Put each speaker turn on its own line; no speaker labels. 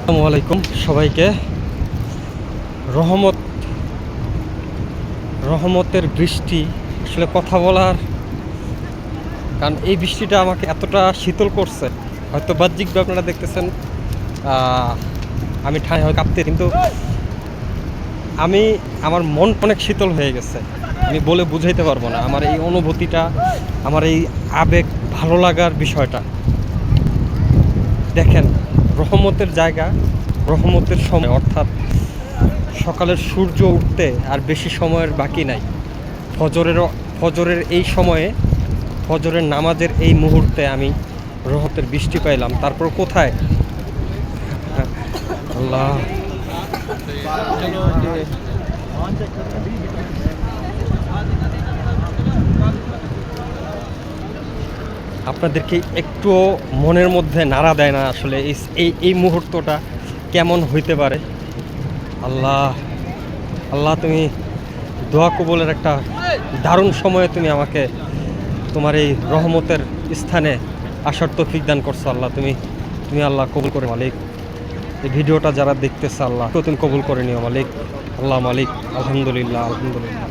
আসসালামু আলাইকুম সবাইকে। রহমতের বৃষ্টি, আসলে কথা বলার, কারণ এই বৃষ্টিটা আমাকে এতটা শীতল করছে, হয়তো বাহ্যিকভাবে আপনারা দেখতেছেন আমি ঠান্ডায় কাঁপতে, কিন্তু আমার মন অনেক শীতল হয়ে গেছে। আমি বলে বুঝাইতে পারবো না আমার এই অনুভূতিটা, আমার এই আবেগ, ভালো লাগার বিষয়টা। দেখেন, রহমতের জায়গা, রহমতের সময়, অর্থাৎ সকালের সূর্য উঠতে আর বেশি সময়ের বাকি নাই। ফজরের এই সময়ে, ফজরের নামাজের এই মুহূর্তে আমি রহমতের বৃষ্টি পাইলাম। তারপর কোথায় আল্লাহ, আপনাদেরকে একটুও মনের মধ্যে নাড়া দেয় না আসলে এই মুহূর্তটা কেমন হইতে পারে। আল্লাহ, আল্লাহ, তুমি দোয়া কবুলের একটা দারুণ সময়ে তুমি আমাকে তোমার এই রহমতের স্থানে আসার তৌফিক দান করছো। আল্লাহ, তুমি আল্লাহ কবুল করে মালিক। এই ভিডিওটা যারা দেখতেছে আল্লাহ তুমি কবুল করে নিও মালিক। আল্লাহ মালিক, আলহামদুলিল্লাহ, আলহামদুলিল্লাহ।